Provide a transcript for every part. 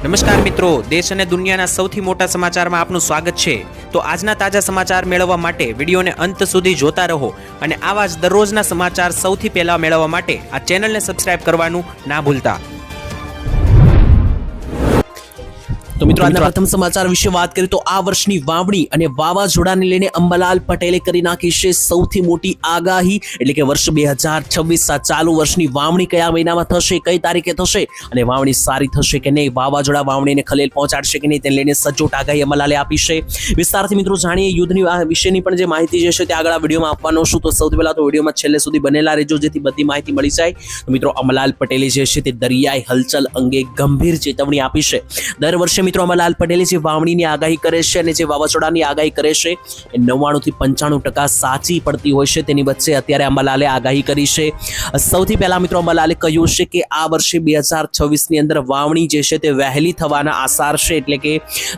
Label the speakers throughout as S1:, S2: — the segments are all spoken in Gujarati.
S1: નમસ્કાર મિત્રો, દેશ અને દુનિયાના સૌથી મોટા સમાચારમાં આપનું સ્વાગત છે। તો આજના તાજા સમાચાર મેળવવા માટે વિડીયોને અંત સુધી જોતા રહો અને આવા જ દરરોજના સમાચાર સૌથી પહેલા મેળવવા માટે આ ચેનલને સબસ્ક્રાઇબ કરવાનું ના ભૂલતા। તો મિત્રો આજના પ્રથમ સમાચાર વિશે વાત કરીએ તો આ વર્ષની વાવણી અને વાવાઝોડાને લઈને અંબાલાલ પટેલે કરી નાખી છે સૌથી મોટી આગાહી, એટલે કે વર્ષ 2026 ચાલુ વર્ષની વાવણી કયા મહિનામાં થશે, કઈ તારીખે થશે અને વાવણી સારી થશે કે નહીં, વાવાઝોડા વાવણીને ખલેલ પહોંચાડશે કે નહીં, તેને લઈને સચોટ આગાહી અંબાલાલે આપી છે। વિસ્તારથી મિત્રો જાણીએ યુદ્ધની વિશેની પણ જે માહિતી જે છે તે આગળ વિડીયોમાં આપવાનો છું। તો સૌથી પહેલા તો વિડીયોમાં છેલ્લે સુધી બનેલા રહેજો જેથી બધી માહિતી મળી જાય। તો મિત્રો અંબાલાલ પટેલે જે છે તે દરિયાઈ હલચલ અંગે ગંભીર ચેતવણી આપી છે। દર વર્ષે મિત્રો અંબાલાલ પટેલે જે વાવણીની આગાહી કરે છે અને જે વાવાઝોડાની આગાહી કરે છે એ 99 થી 95% સાચી પડતી હોય છે। તેની વચ્ચે અત્યારે અંબાલાલે આગાહી કરી છે। સૌથી પહેલા મિત્રો અંબાલાલે કહ્યું છે કે આ વર્ષે 2026 ની અંદર વાવણી જે છે તે વહેલી થવાના આસાર છે, એટલે કે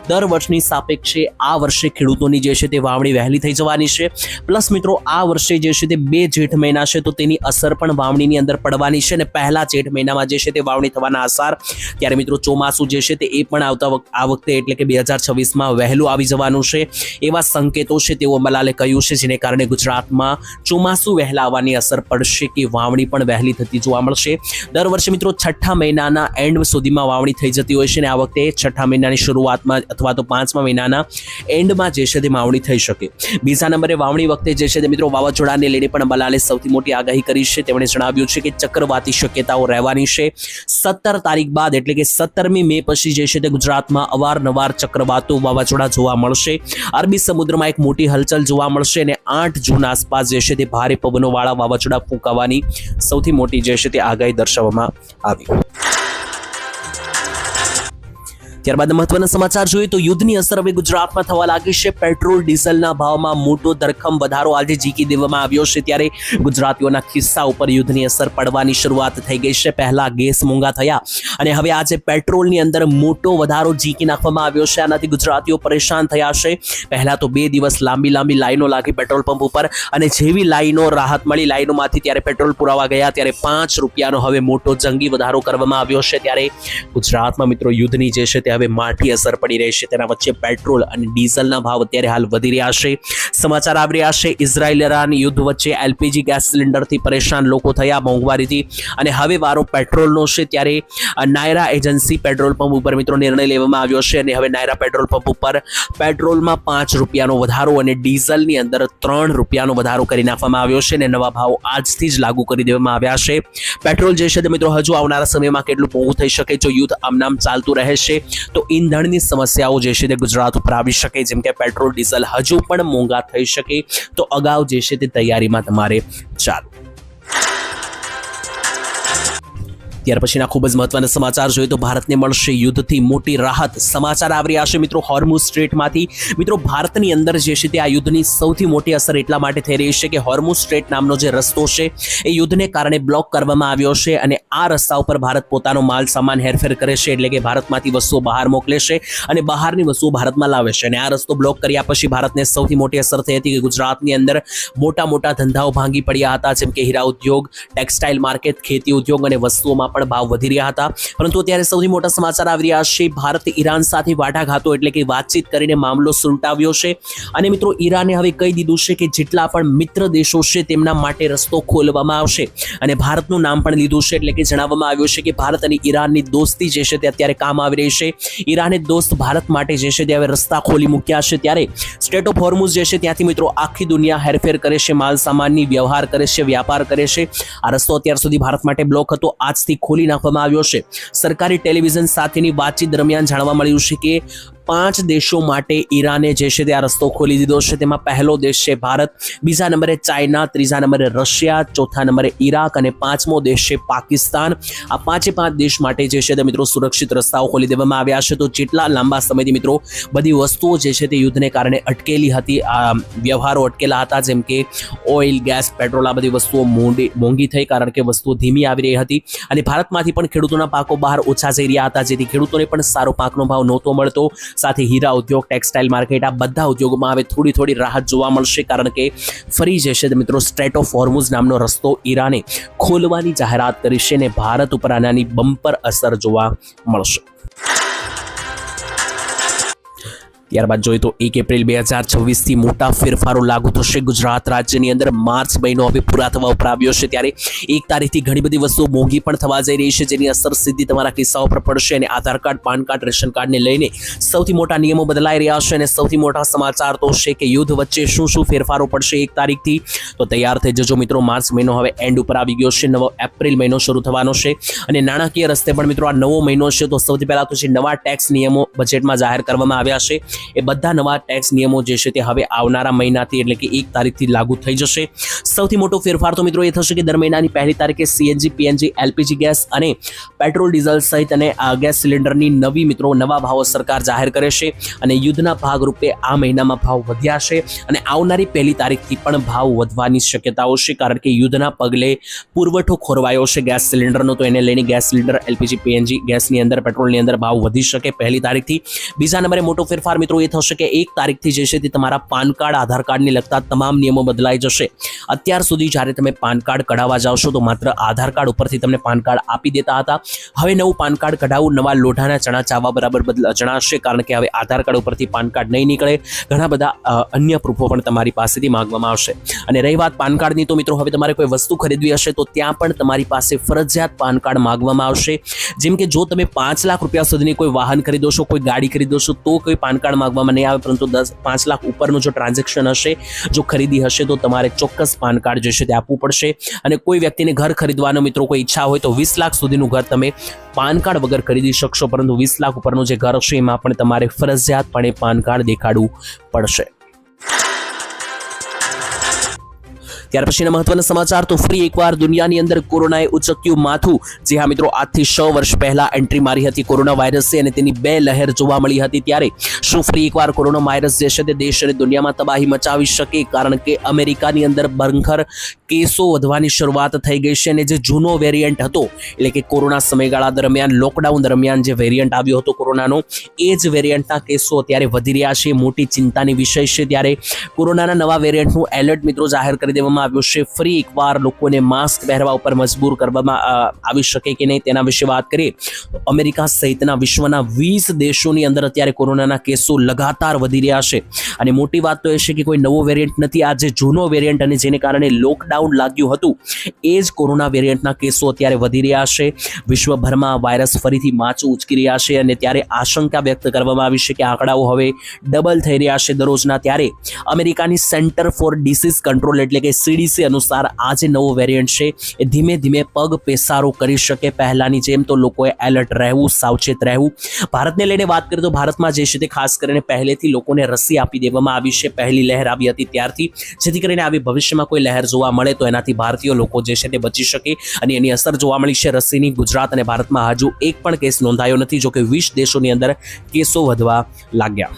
S1: દર વર્ષની સાપેક્ષે આ વર્ષે ખેડૂતોની જે છે તે વાવણી વહેલી થઈ જવાની છે। પ્લસ મિત્રો આ વર્ષે જે છે તે 2 જેઠ મહિના છે તો તેની અસર પણ વાવણીની અંદર પડવાની છે અને પહેલા જેઠ મહિનામાં જે છે તે વાવણી થવાના આસાર। ત્યારે મિત્રો ચોમાસું જે છે તે એ પણ આ વખતે એટલે કે 2026 વહેલું આવી જવાનું છે એવા સંકેતો છે તેવું અંબાલાલે કહ્યું છે, જેને કારણે ગુજરાતમાં ચોમાસું વહેલા આવવાની અસર પડશે કે વાવણી પણ વહેલી થતી જોવા મળશે। દર વર્ષે મિત્રો 6ઠા મહિનાના એન્ડ સુધીમાં વાવણી થઈ જતી હોય છે અને આ વખતે 6ઠા મહિનાની શરૂઆતમાં અથવા તો 5મા મહિનાના એન્ડમાં જે છે તે વાવણી થઈ શકે। બીજા નંબરે વાવણી વખતે જે છે તે મિત્રો વાવાઝોડાને લઈને પણ અંબાલાલે સૌથી મોટી આગાહી કરી છે। તેમણે જણાવ્યું છે કે ચક્રવાતી શક્યતાઓ રહેવાની છે। 17 તારીખ બાદ એટલે કે 17મી મે પછી જે છે તે ગુજરાતમાં અવારનવાર ચક્રવાતો વાવાઝોડા જોવા મળશે। અરબી સમુદ્રમાં એક મોટી હલચલ જોવા મળશે અને 8 જૂન આસપાસ જે છે તે ભારે પવનોવાળા વાવાઝોડા ફૂંકાવાની સૌથી મોટી જે છે તે આગાહી દર્શાવવામાં આવી। ત્યારબાદ મહત્વના સમાચાર જોઈએ તો યુદ્ધની અસર હવે ગુજરાતમાં થવા લાગી છે। પેટ્રોલ ડીઝલના ભાવમાં મોટો ધરખમ વધારો આજે ઝીકી દેવામાં આવ્યો છે, ત્યારે ગુજરાતીઓના ખિસ્સા ઉપર યુદ્ધની અસર પડવાની શરૂઆત થઈ ગઈ છે। પહેલા ગેસ મોંઘા થયા અને હવે આજે પેટ્રોલની અંદર મોટો વધારો ઝીકી નાખવામાં આવ્યો છે। આનાથી ગુજરાતીઓ પરેશાન થયા છે। પહેલા તો 2 દિવસ લાંબી લાઈનો લાગી પેટ્રોલ પંપ ઉપર અને જેવી લાઈનો રાહત મળી લાઈનોમાંથી ત્યારે પેટ્રોલ પુરાવા ગયા ત્યારે 5 રૂપિયાનો હવે મોટો જંગી વધારો કરવામાં આવ્યો છે। ત્યારે ગુજરાતમાં મિત્રો યુદ્ધની જે છે હવે માઠી અસર પડી રહી છે। તેના વચ્ચે પેટ્રોલ અને ડીઝલના ભાવ અત્યારે હાલ વધી રહ્યા છે। સમાચાર આવી રહ્યા છે ઇઝરાયલ ઈરાન યુદ્ધ વચ્ચે એલપીજી ગેસ સિલિન્ડરથી પરેશાન લોકો થયા મોંઘવારીથી અને હવે વારો પેટ્રોલનો છે। ત્યારે નાયરા એજન્સી પેટ્રોલ પંપ ઉપર મિત્રો નિર્ણય લેવામાં આવ્યો છે અને હવે નાયરા પેટ્રોલ પંપ ઉપર પેટ્રોલમાં 5 રૂપિયાનો વધારો અને ડીઝલની અંદર 3 રૂપિયાનો વધારો કરી નાખવામાં આવ્યો છે અને નવા ભાવ આજથી જ લાગુ કરી દેવામાં આવ્યા છે। પેટ્રોલ જે છે તે મિત્રો હજુ આવનારા સમયમાં કેટલું મોંઘું થઈ શકે જો યુદ્ધ આમનામ ચાલતું રહેશે તો ઈંધણની સમસ્યાઓ જે છે તે ગુજરાત ઉપર આવી શકે, જેમ કે પેટ્રોલ ડીઝલ હજુ પણ મોંઘા થઈ શકે તો અગાઉ જે છે તે તૈયારીમાં તમારે ચાલો। ત્યાર પછીના ખૂબ જ મહત્વના સમાચાર જોઈએ તો ભારતને મળશે યુદ્ધથી મોટી રાહત। સમાચાર આવી રહ્યા છે મિત્રો હોર્મુઝ સ્ટ્રેટમાંથી। મિત્રો ભારતની અંદર જે છે તે આ યુદ્ધની સૌથી મોટી અસર એટલા માટે થઈ રહી છે કે હોર્મુઝ સ્ટ્રેટ નામનો જે રસ્તો છે એ યુદ્ધને કારણે બ્લોક કરવામાં આવ્યો છે અને આ રસ્તા ઉપર ભારત પોતાનો માલ સામાન હેરફેર કરે છે, એટલે કે ભારતમાંથી વસ્તુઓ બહાર મોકલે છે અને બહારની વસ્તુઓ ભારતમાં લાવે છે અને આ રસ્તો બ્લોક કર્યા પછી ભારતને સૌથી મોટી અસર થઈ હતી કે ગુજરાતની અંદર મોટા ધંધાઓ ભાંગી પડ્યા હતા, જેમ કે હીરા ઉદ્યોગ, ટેક્સટાઇલ માર્કેટ, ખેતી ઉદ્યોગ અને વસ્તુઓમાં પણ ભાવ વધી રહ્યા હતા। પરંતુ અત્યારે સૌથી મોટા સમાચાર આવી રહ્યા છે ભારત ઈરાન સાથે વાટાઘાતો એટલે કે વાતચીત કરીને મામલો સુલટાવ્યો છે અને મિત્રો ઈરાને હવે કહી દીધું છે કે જેટલા પણ મિત્ર દેશો છે તેમના માટે રસ્તો ખોલવામાં આવશે અને ભારતનું નામ પણ લીધું છે, એટલે કે જણાવવામાં આવ્યું છે કે ભારત અને ઈરાનની દોસ્તી જે છે તે અત્યારે કામ આવી રહી છે। ઈરાને દોસ્ત ભારત માટે જે છે તે હવે રસ્તા ખોલી મૂક્યા છે। ત્યારે સ્ટેટ ઓફ હોર્મુઝ જે છે ત્યાંથી મિત્રો આખી દુનિયા હેરફેર કરે છે, માલ સામાનની વ્યવહાર કરે છે, વ્યાપાર કરે છે। આ રસ્તો અત્યાર સુધી ભારત માટે બ્લોક હતો, આજથી ખોલી નાખવામાં આવ્યો છે। સરકારી ટેલિવિઝન સાથેની વાતચીત દરમિયાન જાણવા મળ્યું છે કે 5 દેશો માટે ઈરાને જે છે તે આ રસ્તો ખોલી દીધો છે। તેમાં પહેલો દેશ છે ભારત, બીજા નંબરે ચાઇના, ત્રીજા નંબરે રશિયા, ચોથા નંબરે ઈરાક અને 5મો દેશ છે પાકિસ્તાન। આ 5 દેશ માટે જે છે તે મિત્રો સુરક્ષિત રસ્તાઓ ખોલી દેવામાં આવ્યા છે। તો જેટલા લાંબા સમયથી મિત્રો બધી વસ્તુઓ જે છે તે યુદ્ધને કારણે અટકેલી હતી, આ વ્યવહારો અટકેલા હતા, જેમ કે ઓઇલ, ગેસ, પેટ્રોલ, આ બધી વસ્તુઓ મોંઘી થઈ કારણ કે વસ્તુઓ ધીમી આવી રહી હતી અને ભારતમાંથી પણ ખેડૂતોના પાકો બહાર ઓછા જઈ રહ્યા હતા, જેથી ખેડૂતોને પણ સારો પાકનો ભાવ નહોતો મળતો। સાથે હીરા ઉદ્યોગ, ટેક્સટાઇલ માર્કેટ, આ બધા ઉદ્યોગોમાં હવે થોડી રાહત જોવા મળશે કારણ કે ફરી જે છે મિત્રો સ્ટ્રેટ ઓફ હોર્મુઝ નામનો રસ્તો ઈરાને ખોલવાની જાહેરાત કરી છે અને ભારત ઉપર આનાની બમ્પર અસર જોવા મળશે। ત્યારબાદ જોઈએ તો 1 એપ્રિલ 2026 મોટા ફેરફારો લાગુ થશે ગુજરાત રાજ્યની અંદર. માર્ચ મહિનો હવે પૂરા થવા ઉપર આવ્યો છે, ત્યારે 1 તારીખથી ઘણી બધી વસ્તુઓ મોંઘી પણ થવા જઈ રહી છે, જેની અસર સીધી તમારા કિસ્સાઓ પર પડશે. અને આધાર કાર્ડ, પાન કાર્ડ, રેશન કાર્ડને લઈને સૌથી મોટા નિયમો બદલાઈ રહ્યા છે. અને સૌથી મોટા સમાચાર તો છે કે યુદ્ધ વચ્ચે શું શું ફેરફારો પડશે 1 તારીખથી. તો તૈયાર થઈ જજો મિત્રો, માર્ચ મહિનો હવે એન્ડ ઉપર આવી ગયો છે, નવો એપ્રિલ મહિનો શરૂ થવાનો છે. અને નાણાકીય રસ્તે પણ મિત્રો આ નવો મહિનો છે. તો સૌથી પહેલા તો જે નવા ટેક્સ નિયમો બજેટમાં જાહેર કરવામાં આવ્યા છે, એ બધા નવા ટેક્સ નિયમો જે છે તે હવે આવનારા મહિનાથી એટલે કે 1 તારીખથી લાગુ થઈ જશે. સૌથી મોટો ફેરફાર તો મિત્રો એ થશે કે દર મહિનાની 1 તારીખે CNG, PNG, LPG ગેસ અને પેટ્રોલ, ડીઝલ સહિત અને ગેસ સિલિન્ડરની નવા ભાવો સરકાર જાહેર કરે છે. અને યુદ્ધના ભાગરૂપે આ મહિનામાં ભાવ વધ્યા છે અને આવનારી 1 તારીખથી પણ ભાવ વધવાની શક્યતાઓ છે, કારણ કે યુદ્ધના પગલે પુરવઠો ખોરવાયો છે ગેસ સિલિન્ડરનો. તો એને લઈને ગેસ સિલિન્ડર, LPG, PNG ગેસની અંદર, પેટ્રોલની અંદર ભાવ વધી શકે 1 તારીખથી. બીજા નંબરે મોટો ફેરફાર મિત્રો એ થશે કે 1 તારીખથી જે છે તે તમારા પાન કાર્ડ, આધાર કાર્ડને લગતા તમામ નિયમો બદલાઈ જશે. અત્યાર સુધી જ્યારે તમે પાન કાર્ડ કઢાવવા જાઓ છો તો માત્ર આધાર કાર્ડ ઉપરથી તમને પાન કાર્ડ આપી દેતા હતા. હવે નવું પાન કાર્ડ કઢાવવું નવા લોઢાના ચણા ચાવવા બરાબર જણાશે, કારણ કે હવે આધાર કાર્ડ ઉપરથી પાન કાર્ડ નહીં નીકળે. ઘણા બધા અન્ય પ્રૂફો પણ તમારી પાસેથી માંગવામાં આવશે. અને રહી વાત પાન કાર્ડની, તો મિત્રો હવે તમારે કોઈ વસ્તુ ખરીદવી હશે તો ત્યાં પણ તમારી પાસે ફરજિયાત પાન કાર્ડ માંગવામાં આવશે. જેમ કે જો તમે 5 લાખ રૂપિયા સુધીની કોઈ વાહન ખરીદો છો, કોઈ ગાડી ખરીદો છો, તો કોઈ પાન કાર્ડ માંગવામાં નહીં આવે. પરંતુ 5 લાખ ઉપરનું જો ટ્રાન્ઝેક્શન હશે, જો ખરીદી હશે, તો તમારે ચોક્કસ પાન કાર્ડ જે છે તે આપવું પડશે. અને કોઈ વ્યક્તિને ઘર ખરીદવાનો મિત્રો કોઈ ઈચ્છા હોય તો 20 લાખ સુધીનું ઘર તમે પાન કાર્ડ વગર ખરીદી શકશો, પરંતુ 20 લાખ ઉપરનું જે ઘર હશે એમાં પણ તમારે ફરજિયાતપણે પાન કાર્ડ દેખાડવું પડશે. ત્યાર પછીના મહત્વના સમાચાર તો ફરી એકવાર દુનિયાની અંદર કોરોનાએ ઉચક્યું માથું. જે હા મિત્રો, આજથી 6 વર્ષ પહેલા એન્ટ્રી મારી હતી કોરોના વાયરસે અને તેની 2 લહેર જોવા મળી હતી. ત્યારે શું ફરી એકવાર કોરોના વાયરસ જે છે તે દેશ અને દુનિયામાં તબાહી મચાવી શકે? કારણ કે અમેરિકાની અંદર ભયંકર કેસો વધવાની શરૂઆત થઈ ગઈ છે. અને જે જૂનો વેરિયન્ટ હતો, એટલે કે કોરોના સમયગાળા દરમિયાન, લોકડાઉન દરમિયાન જે વેરિયન્ટ આવ્યો હતો કોરોનાનો, એ જ વેરિયન્ટના કેસો અત્યારે વધી રહ્યા છે. મોટી ચિંતાની વિષય છે. ત્યારે કોરોનાના નવા વેરિયન્ટનું એલર્ટ મિત્રો જાહેર કરી દેવામાં આવ્યું છે. ફરી એકવાર લોકોને માસ્ક પહેરવા ઉપર મજબૂર કરવામાં આવી શકે કે નહીં તેના વિશે વાત કરીએ તો અમેરિકા સહિતના વિશ્વના 20 દેશોની અંદર અત્યારે કોરોનાના કેસો લગાતાર વધી રહ્યા છે. અને મોટી વાત તો એ છે કે કોઈ નવો વેરિયન્ટ નથી. આ જે જૂનો વેરિયન્ટ અને જેને કારણે લોકડાઉન લાગ્યું હતું, એ જ કોરોના વેરિયન્ટના કેસો અત્યારે વધી રહ્યા છે. વિશ્વભરમાં વાયરસ ફરીથી માચું ઉચકી રહ્યા છે. અને ત્યારે આશંકા વ્યક્ત કરવામાં આવી છે કે આંકડાઓ હવે ડબલ થઈ રહ્યા છે દરરોજના. ત્યારે અમેરિકાની સેન્ટર ફોર ડિસીઝ કંટ્રોલ એટલે કે CDC અનુસાર આ જે નવો વેરિયન્ટ છે એ ધીમે ધીમે પગ પેસારો કરી શકે. પહેલાની જેમ તો લોકોએ એલર્ટ રહેવું, સાવચેત રહેવું. ભારતને લઈને વાત કરીએ તો ભારતમાં જે છે તે ખાસ કરીને પહેલેથી લોકોને રસી આપી દેવામાં આવી છે. પહેલી લહેર આવી હતી ત્યારથી, જેથી કરીને આવી ભવિષ્યમાં કોઈ લહેર જોવા મળે તો એનાથી ભારતીય લોકો જે છે તે બચી શકે. અને એની અસર જોવા મળી છે રસીની. ગુજરાત અને ભારતમાં હજુ એક પણ કેસ નોંધાયો નથી, જો કે 20 દેશોની અંદર કેસો વધવા લાગ્યા.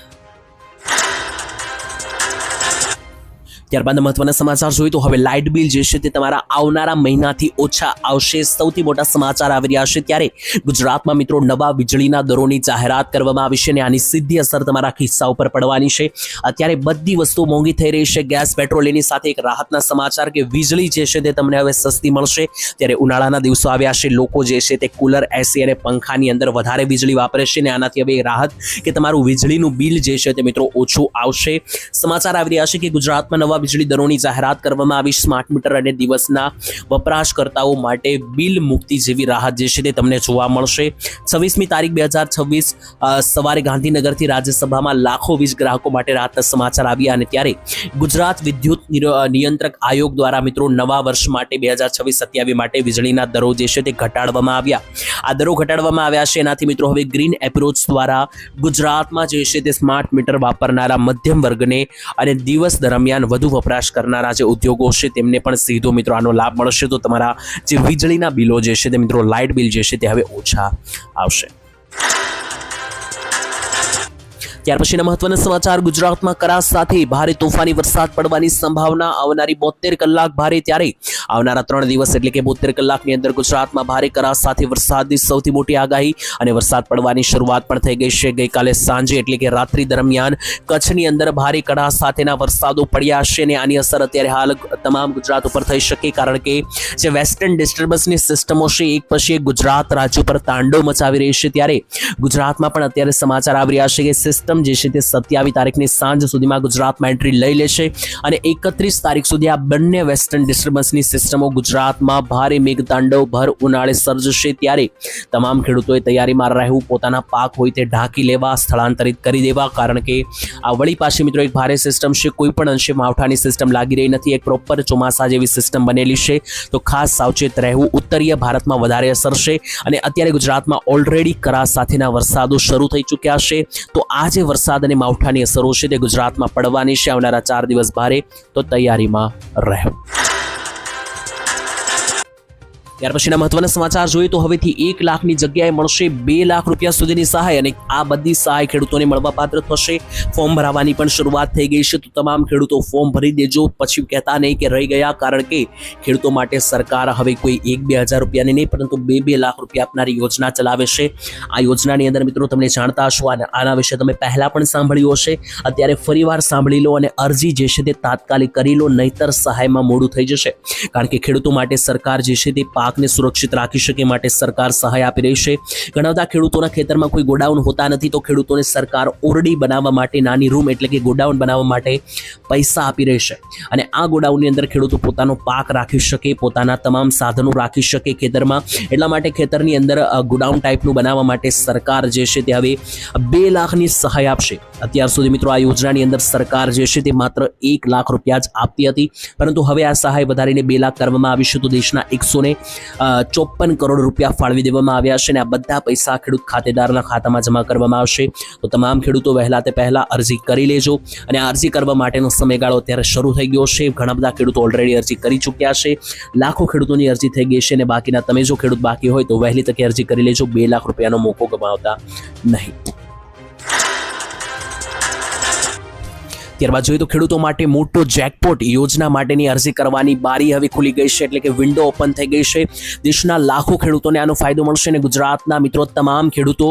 S1: ત્યારબાદ મહત્વના સમાચાર જોઈએ તો હવે લાઇટ બિલ જે છે તે તમારા આવનારા મહિનાથી ઓછા આવશે. સૌથી મોટા સમાચાર આવી રહ્યા છે. ત્યારે ગુજરાતમાં મિત્રો નવા વીજળીના દરોની જાહેરાત કરવામાં આવી છે અને આની સીધી અસર તમારા ખિસ્સા ઉપર પડવાની છે. અત્યારે બધી વસ્તુ મોંઘી થઈ રહી છે, ગેસ, પેટ્રોલ. એની સાથે એક રાહતના સમાચાર કે વીજળી જે છે તે તમને હવે સસ્તી મળશે. ત્યારે ઉનાળાના દિવસો આવ્યા છે, લોકો જે છે તે કુલર, AC અને પંખાની અંદર વધારે વીજળી વાપરે છે અને આનાથી હવે રાહત કે તમારું વીજળીનું બિલ જે છે તે મિત્રો ઓછું આવશે. સમાચાર આવી રહ્યા છે કે ગુજરાતમાં નવા વીજળી દરોની જાહેરાત કરવામાં આવી. સ્માર્ટ મીટર અને દિવસના વપરાશકર્તાઓ માટે બિલ મુક્તિ જેવી રાહત જે છે તે તમને જોવા મળશે. 26મી તારીખ 2026 સવારે ગાંધીનગરથી રાજ્યસભામાં લાખો વીજ ગ્રાહકો માટે રાહતના સમાચાર આવ્યા. અને ત્યારે ગુજરાત વિદ્યુત નિયંત્રક આયોગ દ્વારા મિત્રો નવા વર્ષ માટે 2026-27 માટે વીજળીના દરો જે છે તે ઘટાડવામાં આવ્યા. આ દરો ઘટાડવામાં આવ્યા છે. એનાથી મિત્રો હવે ગ્રીન એપ્રોચ દ્વારા ગુજરાતમાં જે છે તે સ્માર્ટ મીટર વાપરનારા મધ્યમ વર્ગને અને દિવસ દરમિયાન વધુ વપરાશ કરનારા જે ઉદ્યોગો છે તેમને પણ સીધો મિત્રો આનો લાભ મળશે. તો તમારા જે વીજળીના બિલો જે છે તે મિત્રો લાઇટ બિલ જે છે તે હવે ઓછા આવશે. ત્યાર પછીના મહત્વના સમાચાર ગુજરાતમાં કરા સાથે ભારે તોફાની વરસાદ પડવાની સંભાવના. આવનારી 72 કલાક ભારે. ત્યારે આવનારા 3 દિવસ એટલે કે 72 કલાકની અંદર ગુજરાતમાં ભારે કરા સાથે વરસાદની સૌથી મોટી આગાહી. અને વરસાદ પડવાની શરૂઆત પણ થઈ ગઈ છે. ગઈકાલે સાંજે એટલે કે રાત્રિ દરમિયાન કચ્છની અંદર ભારે કરા સાથેના વરસાદો પડ્યા છે. અને આની અસર અત્યારે હાલ તમામ ગુજરાત ઉપર થઈ શકે, કારણ કે જે વેસ્ટર્ન ડિસ્ટર્બન્સની સિસ્ટમો છે એક પછી એક ગુજરાત રાજ્ય પર તાંડવ મચાવી રહી છે. ત્યારે ગુજરાતમાં પણ અત્યારે સમાચાર આવી રહ્યા છે કે સિસ્ટમ સિસ્ટમ જે છે તે 27 તારીખની સાંજ સુધીમાં ગુજરાતમાં એન્ટ્રી લઈ લેશે અને 31 તારીખ સુધી આ બંને વેસ્ટર્ન ડિસ્ટર્બન્સની સિસ્ટમો ગુજરાતમાં ભારે મેઘતાંડવ ભર ઉનાળે સર્જશે। ત્યારે તમામ ખેડૂતોએ તૈયારીમાં રહેવું, પોતાના પાક હોય તે ઢાંકી લેવા, સ્થળાંતરિત કરી દેવા, કારણ કે આ વળી પાછી મિત્રો એક ભારે સિસ્ટમ છે, કોઈ પણ અંશે માવઠાની સિસ્ટમ લાગી રહી નથી, એક પ્રોપર ચોમાસા જેવી સિસ્ટમ બનેલી છે, તો ખાસ સાવચેત રહેવું। ઉત્તરીય ભારતમાં વધારે અસર છે અને અત્યારે ગુજરાતમાં ઓલરેડી કરા સાથેના વરસાદો શરૂ થઈ ચૂક્યા છે, તો આ જે વરસાદ અને માવઠાની અસરો છે તે ગુજરાતમાં પડવાની છે આવનારા 4 દિવસ ભારે, તો તૈયારીમાં રહો। ત્યાર પછીના મહત્વના સમાચાર જોઈએ તો હવેથી 1 લાખની જગ્યાએ મળશે 2 લાખ રૂપિયા સુધીની સહાય અને આ બધી સહાય ખેડૂતોને મળવાપાત્ર થશે। ફોર્મ ભરાવાની પણ શરૂઆત થઈ ગઈ છે, તો તમામ ખેડૂતો ફોર્મ ભરી દેજો, પછી કહેતા નહીં કે રહી ગયા, કારણ કે ખેડૂતો માટે સરકાર હવે કોઈ 1-2 હજાર રૂપિયાની નહીં પરંતુ 2-2 લાખ રૂપિયા આપનારી યોજના ચલાવે છે। આ યોજનાની અંદર મિત્રો તમને જાણતા હશો અને આના વિશે તમે પહેલા પણ સાંભળ્યું હશે, અત્યારે ફરીવાર સાંભળી લો અને અરજી જે છે તે તાત્કાલિક કરી લો, નહીતર સહાયમાં મોડું થઈ જશે, કારણ કે ખેડૂતો માટે સરકાર જે છે તે પાકને સુરક્ષિત રાખી શકે માટે સરકાર સહાય આપી રહી છે। ઘણા બધા ખેડૂતોના ખેતરમાં કોઈ ગોડાઉન હોતા નથી, તો ખેડૂતોને સરકાર ઓરડી બનાવવા માટે, નાની રૂમ એટલે કે ગોડાઉન બનાવવા માટે પૈસા આપી રહી છે અને આ ગોડાઉનની અંદર ખેડૂતો પોતાનો પાક રાખી શકે, પોતાના તમામ સાધનો રાખી શકે ખેતરમાં, એટલા માટે ખેતરની અંદર ગોડાઉન ટાઈપનું બનાવવા માટે સરકાર જે છે તે હવે 2 લાખની સહાય આપશે। અત્યાર સુધી મિત્રો આ યોજનાની અંદર સરકાર જે છે તે માત્ર 1 લાખ રૂપિયા જ આપતી હતી, પરંતુ હવે આ સહાય વધારીને 2 લાખ કરવામાં આવી છે, તો દેશના 154 કરોડ રૂપિયા ફાળવી દેવામાં આવ્યા છે અને આ બધા પૈસા ખેડૂત ખાતેદારના ખાતામાં જમા કરવામાં આવશે। તો તમામ ખેડૂતો વહેલા તે પહેલા અરજી કરી લેજો અને આ અરજી કરવા માટેનો સમયગાળો અત્યારે શરૂ થઈ ગયો છે। ઘણા બધા ખેડૂતો ઓલરેડી અરજી કરી ચૂક્યા છે, લાખો ખેડૂતોની અરજી થઈ ગઈ છે અને બાકીના તમે જો ખેડૂત બાકી હોય તો વહેલી તકે અરજી કરી લેજો, 2 લાખ રૂપિયાનો મોકો ગમાવતા નહીં। ત્યારબાદ જોઈએ તો ખેડૂતો માટે મોટો જેકપોટ યોજના માટેની અરજી કરવાની બારી હવે ખુલી ગઈ છે, એટલે કે વિન્ડો ઓપન થઈ ગઈ છે। દેશના લાખો ખેડૂતોને આનો ફાયદો મળશે અને ગુજરાતના મિત્રો તમામ ખેડૂતો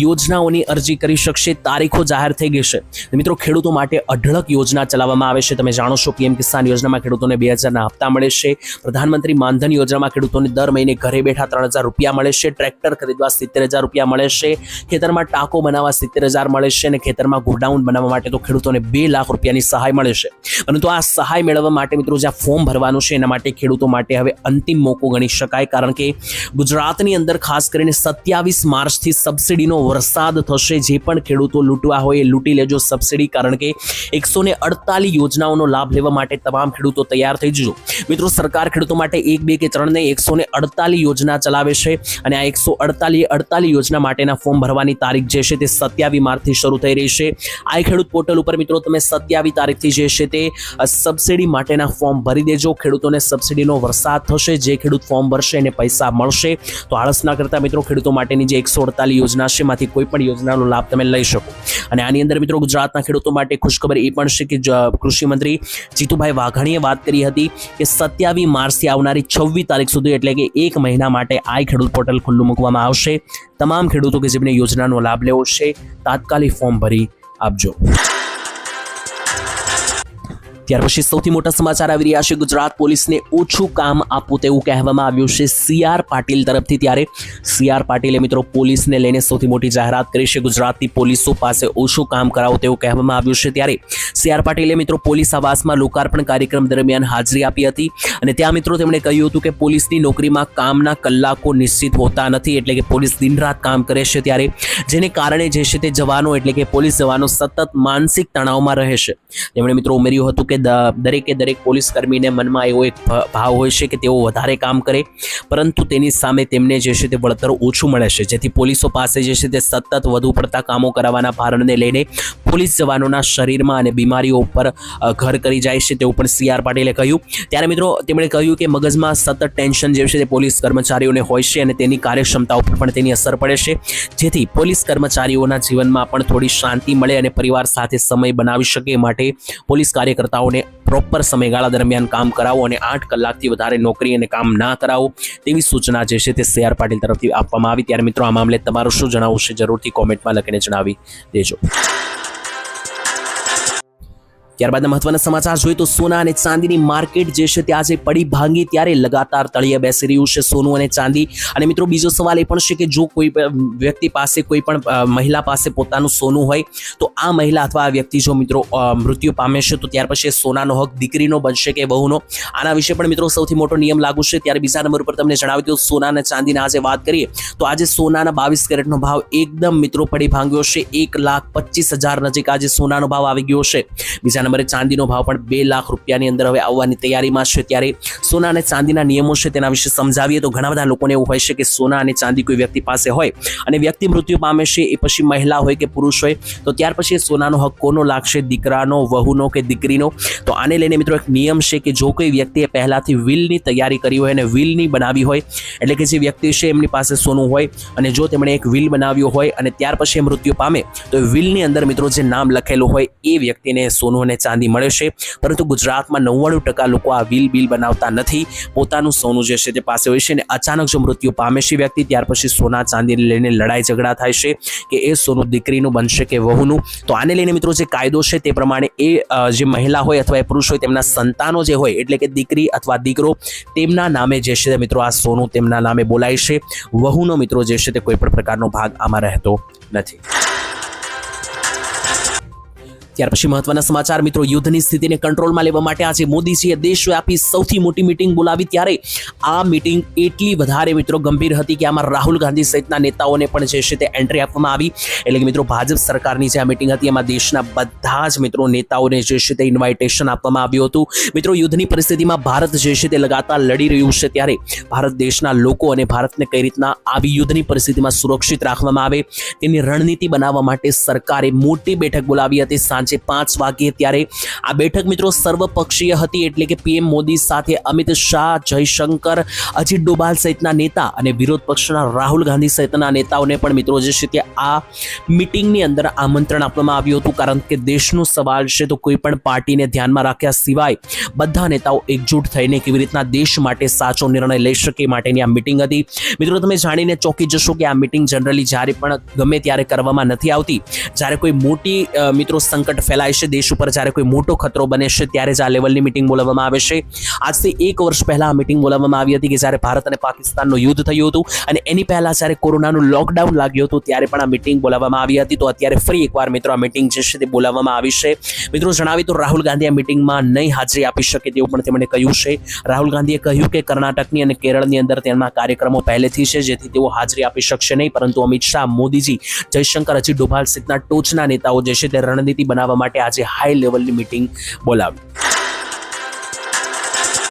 S1: યોજનાઓની અરજી કરી શકશે। તારીખો જાહેર થઈ ગઈ છે મિત્રો, ખેડૂતો માટે અઢળક યોજના ચલાવવામાં આવે છે। તમે જાણો છો પીએમ કિસાન યોજનામાં ખેડૂતોને 2000ના હપ્તા મળે છે, પ્રધાનમંત્રી માનધન યોજનામાં ખેડૂતોને દર મહિને ઘરે બેઠા 3000 રૂપિયા મળે છે, ટ્રેક્ટર ખરીદવા 70000 રૂપિયા મળે છે, ખેતરમાં ટાંકો બનાવવા 70000 મળે છે અને ખેતરમાં ગોડાઉન બનાવવા માટે તો ખેડૂતોને 2 લાખ રૂપિયાની સહાય મળે છે। પરંતુ આ સહાય મેળવવા માટે મિત્રો જ્યાં ફોર્મ ભરવાનું છે એના માટે ખેડૂતો માટે હવે અંતિમ મોકો ગણી શકાય, કારણ કે ગુજરાતની અંદર ખાસ કરીને 27 માર્ચથી સબસિડીનો વરસાદ થશે। જે પણ ખેડૂતો લૂંટવા હોય એ લૂંટી લેજો સબસિડી, કારણ કે 148 યોજનાઓનો લાભ લેવા માટે તમામ ખેડૂતો તૈયાર થઈ જજો। મિત્રો સરકાર ખેડૂતો માટે 1, 2 કે 3 નહીં 148 યોજના ચલાવે છે અને આ 148 યોજના માટેના ફોર્મ ભરવાની તારીખ જે છે તે 27 માર્ચથી શરૂ થઈ રહી છે। આ ખેડૂત પોર્ટલ ઉપર મિત્રો તમે 27 તારીખથી જે છે તે સબસિડી માટેના ફોર્મ ભરી દેજો। ખેડૂતોને સબસિડીનો વરસાદ થશે, જે ખેડૂત ફોર્મ ભરશે એને પૈસા મળશે, તો આળસ ના કરતા મિત્રો ખેડૂતો માટેની જે 148 યોજના છે એમાંથી કોઈ પણ યોજનાનો લાભ તમે લઈ શકો। અને આની અંદર મિત્રો ગુજરાતના ખેડૂતો માટે ખુશખબર એ પણ છે કે કૃષિ મંત્રી જીતુભાઈ વાઘાણીએ વાત કરી હતી કે 27 માર્ચથી આવનારી 26 તારીખ સુધી એટલે કે 1 મહિના માટે આ ખેડૂત પોર્ટલ ખુલ્લું મૂકવામાં આવશે। તમામ ખેડૂતો કે જેમને યોજનાનો લાભ લેવો છે તાત્કાલિક ફોર્મ ભરી આપજો। ત્યાર પછી સૌથી મોટા સમાચાર આવી રહ્યા છે, ગુજરાત પોલીસને ઓછું કામ આપવું તેવું કહેવામાં આવ્યું છે CR પાટીલ તરફથી। ત્યારે CR પાટીલે મિત્રો પોલીસને લઈને સૌથી મોટી જાહેરાત કરી છે, ગુજરાતની પોલીસો પાસે ઓછું કામ કરાવો તેવું કહેવામાં આવ્યું છે। ત્યારે CR પાટીલે મિત્રો પોલીસ આવાસમાં લોકાર્પણ કાર્યક્રમ દરમિયાન હાજરી આપી હતી અને ત્યાં મિત્રો તેમણે કહ્યું હતું કે પોલીસની નોકરીમાં કામના કલાકો નિશ્ચિત હોતા નથી, એટલે કે પોલીસ દિન રાત કામ કરે છે, ત્યારે જેને કારણે જે છે તે જવાનો એટલે કે પોલીસ જવાનો સતત માનસિક તણાવમાં રહે છે। તેમણે મિત્રો ઉમેર્યું હતું કે દરેક પોલીસ કર્મીને મનમાં એવો એક ભાવ હોય છે કે તેઓ વધારે કામ કરે, પરંતુ તેની સામે તેમને જે છે તે વળતર ઓછું મળે છે, જેથી પોલીસો પાસે જે છે તે સતત વધુ પડતા કામો કરાવવાના ભારણને લઈને પોલીસ જવાનોના શરીરમાં અને બીમારીઓ ઉપર ઘર કરી જાય છે તેવું પણ CR પાટીલે કહ્યું। ત્યારે મિત્રો તેમણે કહ્યું કે મગજમાં સતત ટેન્શન જે છે તે પોલીસ કર્મચારીઓને હોય છે અને તેની કાર્યક્ષમતા ઉપર પણ તેની અસર પડે છે, જેથી પોલીસ કર્મચારીઓના જીવનમાં પણ થોડી શાંતિ મળે અને પરિવાર સાથે સમય બનાવી શકે એ માટે પોલીસ કાર્યકર્તાઓને પ્રોપર સમયગાળા દરમિયાન કામ કરાવો અને 8 કલાકથી વધારે નોકરી અને કામ ના કરાવો તેવી સૂચના જે છે તે CR પાટીલ તરફથી આપવામાં આવી। ત્યારે મિત્રો આ મામલે તમારું શું જણાવવું છે જરૂરથી કોમેન્ટમાં લખીને જણાવી દેજો। ત્યારબાદના મહત્વના સમાચાર જોઈએ તો સોના અને ચાંદીની માર્કેટ જે છે તે આજે પડી ભાંગી ત્યારે લગાતાર તળિયે બેસી રહ્યું છે સોનું અને ચાંદી. અને મિત્રો બીજો સવાલ એ પણ છે કે જો કોઈ વ્યક્તિ પાસે કોઈ પણ મહિલા પાસે પોતાનું સોનું હોય તો આ મહિલા અથવા આ વ્યક્તિ જો મિત્રો મૃત્યુ પામે છે તો ત્યાર પછી સોનાનો હક દીકરીનો બનશે કે વહુનો. આના વિશે પણ મિત્રો સૌથી મોટો નિયમ લાગુ છે. ત્યારે બીજા નંબર ઉપર તમને જણાવી દઉં સોના અને ચાંદીના આજે વાત કરીએ તો આજે સોનાના 22 કેરેટનો ભાવ એકદમ મિત્રો પડી ભાંગ્યો છે. 1,25,000 નજીક આજે સોનાનો ભાવ આવી ગયો છે. બીજા નંબરે ચાંદીનો ભાવ પણ 2 લાખ રૂપિયાની અંદર હવે આવવાની તૈયારીમાં છે. ત્યારે સોના અને ચાંદીના નિયમો છે તેના વિશે સમજાવીએ તો ઘણા બધા લોકોને એવું હોય છે કે સોના અને ચાંદી કોઈ વ્યક્તિ પાસે હોય અને વ્યક્તિ મૃત્યુ પામે છે એ પછી મહિલા હોય કે પુરુષ હોય તો ત્યાર પછી સોનાનો હક કોનો લાગશે, દીકરાનો, વહુનો કે દીકરીનો. તો આને લઈને મિત્રો એક નિયમ છે કે જો કોઈ વ્યક્તિએ પહેલાથી વિલની તૈયારી કરી હોય અને વિલની બનાવી હોય એટલે કે જે વ્યક્તિ છે એમની પાસે સોનું હોય અને જો તેમણે એક વિલ બનાવ્યો હોય અને ત્યાર પછી મૃત્યુ પામે તો વિલની અંદર મિત્રો જે નામ લખેલું હોય એ વ્યક્તિને સોનું અને ચાંદી મળે છે. પરંતુ ગુજરાતમાં 99% લોકો આ વિલ બનાવતા નથી. પોતાનું સોનું જે છે તે પાસે હોય છે અને અચાનક જો મૃત્યુ પામે છે વ્યક્તિ ત્યાર પછી સોના ચાંદીને લઈને લડાઈ ઝઘડા થાય છે કે એ સોનું દીકરીનું બનશે કે વહુનું. તો આને લઈને મિત્રો જે કાયદો છે તે પ્રમાણે એ જે મહિલા હોય અથવા એ પુરુષ હોય તેમના સંતાનો જે હોય એટલે કે દીકરી અથવા દીકરો તેમના નામે જે છે મિત્રો આ સોનું તેમના નામે બોલાય છે. વહુનો મિત્રો જે છે તે કોઈ પણ પ્રકારનો ભાગ આમાં રહેતો નથી. ત્યાર પછી મહત્વના સમાચાર મિત્રો યુદ્ધની સ્થિતિને કંટ્રોલમાં લેવા માટે આજે મોદીજીએ દેશવ્યાપી સૌથી મોટી મીટિંગ બોલાવી. ત્યારે આ મીટિંગ એટલી વધારે મિત્રો ગંભીર હતી કે આમાં રાહુલ ગાંધી સહિતના નેતાઓને પણ જે છે તે એન્ટ્રી આપવામાં આવી. એટલે કે મિત્રો ભાજપ સરકારની જે આ મીટિંગ હતી એમાં દેશના બધા જ મિત્રો નેતાઓને જે છે તે ઇન્વાઇટેશન આપવામાં આવ્યું હતું. મિત્રો યુદ્ધની પરિસ્થિતિમાં ભારત જે છે તે લગાતાર લડી રહ્યું છે ત્યારે ભારત દેશના લોકો અને ભારતને કઈ રીતના આવી યુદ્ધની પરિસ્થિતિમાં સુરક્ષિત રાખવામાં આવે તેની રણનીતિ બનાવવા માટે સરકારે મોટી બેઠક બોલાવી હતી સાંજે 5 વાગ્યે. ત્યારે આ બેઠક મિત્રો સર્વપક્ષીય હતી એટલે કે પીએમ મોદી સાથે અમિત શાહ, જયશંકર, અજીત ડોભાલ સહિતના નેતા અને વિરોધ પક્ષના રાહુલ ગાંધી સહિતના નેતાઓને પણ મિત્રો જે છે તે આ મીટિંગની અંદર આમંત્રણ આપવામાં આવ્યું હતું. કારણ કે દેશનો સવાલ છે તો કોઈ પણ પાર્ટીને ધ્યાનમાં રાખ્યા સિવાય બધા નેતાઓ એકજૂટ થઈને કેવી રીતના દેશ માટે સાચો નિર્ણય લઈ શકે માટેની આ મીટિંગ હતી. મિત્રો તમે જાણીને ચોંકી જશો કે આ મીટિંગ જનરલી જ્યારે પણ ગમે ત્યારે કરવામાં નથી આવતી. જ્યારે કોઈ મોટી મિત્રો સંકટ ફેલાય છે દેશ ઉપર, જ્યારે કોઈ મોટો ખતરો બને છે ત્યારે જ આ લેવલની મીટિંગ બોલાવવામાં આવે છે. આજથી 1 વર્ષ પહેલા આ મીટિંગ બોલાવવામાં આવી હતી કે જ્યારે ભારત અને પાકિસ્તાનનું યુદ્ધ થયું હતું અને એની પહેલા જ્યારે કોરોનાનું લોકડાઉન લાગ્યું હતું ત્યારે પણ આ મીટિંગ બોલાવવામાં આવી હતી. તો અત્યારે ફરી એકવાર મિત્રો આ મીટિંગ જે છે તે બોલાવવામાં આવી છે. મિત્રો જણાવી તો રાહુલ ગાંધી આ મીટિંગમાં નહીં હાજરી આપી શકે તેવું પણ તેમણે કહ્યું છે. રાહુલ ગાંધીએ કહ્યું કે કર્ણાટકની અને કેરળની અંદર તેમના કાર્યક્રમો પહેલેથી છે જેથી તેઓ હાજરી આપી શકશે નહીં. પરંતુ અમિત શાહ, મોદીજી, જયશંકર, અજીત ડોભાલ સહિતના ટોચના નેતાઓ જે છે તે રણનીતિ બનાવવા માટે આજે હાઈ લેવલની મીટિંગ બોલાવી.